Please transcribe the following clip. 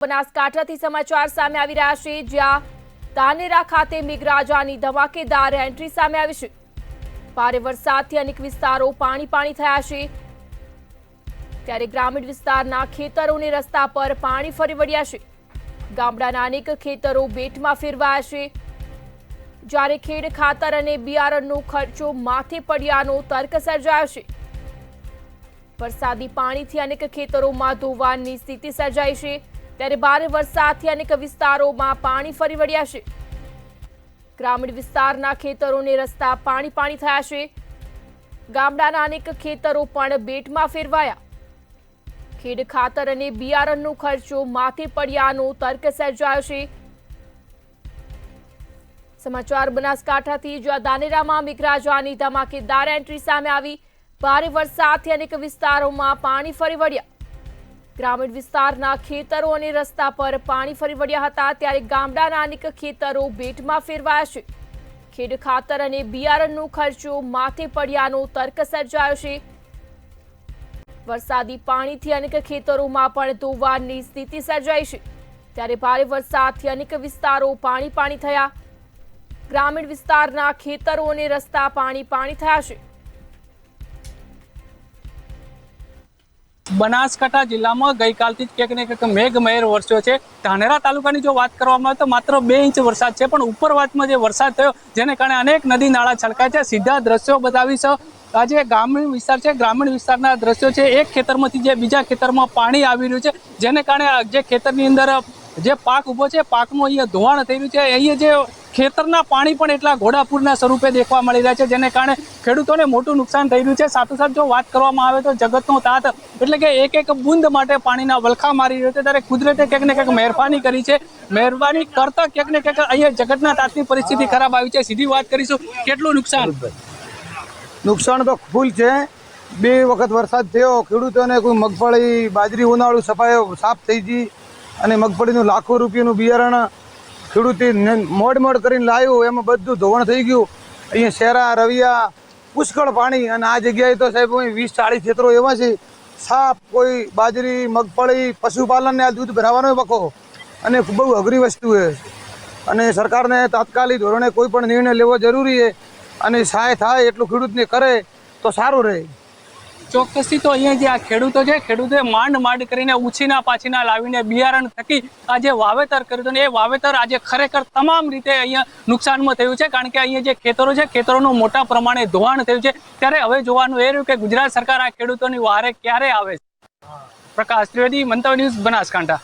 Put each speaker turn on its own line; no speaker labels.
બનાસકાંઠાથી સમાચાર સામે આવી રહ્યા છે, જ્યાં ધાનેરા ખાતે મેઘરાજાની ધમાકેદાર એન્ટ્રી સામે આવી છે। ભારે વરસાદથી અનેક વિસ્તારો પાણી થયા છે, ત્યારે ગ્રામીણ વિસ્તારના ખેતરોને રસ્તા પર પાણી ફરી વળ્યા છે। ગામડાના અનેક ખેતરો બેટમાં ફેરવાયા છે, જ્યારે ખેડ ખાતર અને બિયારણનો ખર્ચો માથે પડ્યાનો તર્ક સર્જાયો છે। વરસાદી પાણીથી અનેક ખેતરોમાં ધોવાણની સ્થિતિ સર્જાઈ છે, ત્યારે ભારે વરસાદથી અનેક વિસ્તારોમાં પાણી ફરી વળ્યા છે। ગ્રામીણ વિસ્તારના ખેતરોને રસ્તા પાણી થયા છે, ગામડાના અનેક ખેતરો પણ બેટમાં ફેરવાયા। ખેડ ખાતર અને બિયારણનો ખર્ચો માથે પડ્યાનો તર્ક સર્જાયો છે। સમાચાર બનાસકાંઠાથી, જ્યાં ધાનેરામાં મેઘરાજાની ધમાકેદાર એન્ટ્રી સામે આવી। ભારે વરસાદથી અનેક વિસ્તારોમાં પાણી ફરી વળ્યા। ગ્રામીણ વિસ્તારના ખેતરો અને રસ્તા પર પાણી ફરી વળ્યા હતા, ત્યારે ગામડાના અનેક ખેતરો બેટમાં ફેરવાયા છે। ખેડ ખાતર અને બિયારણનો ખર્ચો માથે પડ્યાનો તર્ક સર્જાયો છે। વરસાદી પાણીથી અનેક ખેતરોમાં પણ ધોવાણની સ્થિતિ સર્જાઈ છે, ત્યારે ભારે વરસાદથી અનેક વિસ્તારો પાણી થયા। ગ્રામીણ વિસ્તારના ખેતરો અને રસ્તા પાણી થયા છે।
બનાસકાંઠા જિલ્લામાં ગઈકાલથી જ ક્યાંક ને ક્યાંક મેઘમહેર વરસ્યો છે। ધાનેરા તાલુકાની જો વાત કરવામાં આવે તો માત્ર 2 ઇંચ વરસાદ છે, પણ ઉપરવાસમાં જે વરસાદ થયો જેને કારણે અનેક નદી નાળા છલકાય છે। સીધા દ્રશ્યો બતાવીશ। આ જે ગ્રામીણ વિસ્તાર છે, ગ્રામીણ વિસ્તારના દ્રશ્યો છે। એક ખેતરમાંથી જે બીજા ખેતરમાં પાણી આવી રહ્યું છે, જેને કારણે જે ખેતરની અંદર જે પાક ઉભો છે, પાકનું અહીંયા ધોવાણ થઈ રહ્યું છે। અહીંયા જે ખેતરના પાણી પણ એટલા ઘોડાપૂરના સ્વરૂપે દેખવા મળી રહ્યા છે, જેને કારણે ખેડૂતોને મોટું નુકસાન થઈ રહ્યું છે। સાથોસાથ જો વાત કરવામાં આવે તો જગતનો તાત એટલે કે એક બૂંદ માટે પાણીના વલખા મારી રહ્યો છે, ત્યારે કુદરતે ક્યાંક ને ક્યાંક મહેરબાની કરી છે। મહેરબાની કરતા ક્યાંક ને ક્યાંક અહીંયા જગતના તાતની પરિસ્થિતિ ખરાબ આવી છે। સીધી વાત કરીશું, કેટલું
નુકસાન તો ફૂલ છે। 2 વખત વરસાદ થયો, ખેડૂતોને કોઈ મગફળી બાજરી ઉનાળુ સફાયો સાફ થઈ ગઈ, અને મગફળીનું લાખો રૂપિયાનું બિયારણ ખેડૂતે મોડ કરીને લાવ્યું, એમાં બધું ધોવાણ થઈ ગયું। અહીંયા શેરા રવિયા પુષ્કળ પાણી, અને આ જગ્યાએ તો સાહેબ 20-40 ખેતરો એવા છે, સાફ કોઈ બાજરી મગફળી પશુપાલનને આ દૂધ ભરાવાનો વખો, અને બહુ અઘરી વસ્તુ છે, અને સરકારને તાત્કાલિક ધોરણે કોઈ પણ નિર્ણય લેવો જરૂરી છે, અને સહાય થાય એટલું ખેડૂતને કરે તો સારું રહે।
ચોક્કસથી તો અહીંયા જે આ ખેડૂતો છે, ખેડૂતોએ માંડ કરીને ઉછીના પાછીના લાવીને બિયારણ થકી આ જે વાવેતર કર્યું હતું, એ વાવેતર આજે ખરેખર તમામ રીતે અહીંયા નુકસાનમાં થયું છે, કારણ કે અહીંયા જે ખેતરો છે, ખેતરોનું મોટા પ્રમાણે ધોવાણ થયું છે। ત્યારે હવે જોવાનું એ રહ્યું કે ગુજરાત સરકાર આ ખેડૂતોની વહારે ક્યારે આવે છે। પ્રકાશ ત્રિવેદી, મંતવ્ય ન્યૂઝ, બનાસકાંઠા।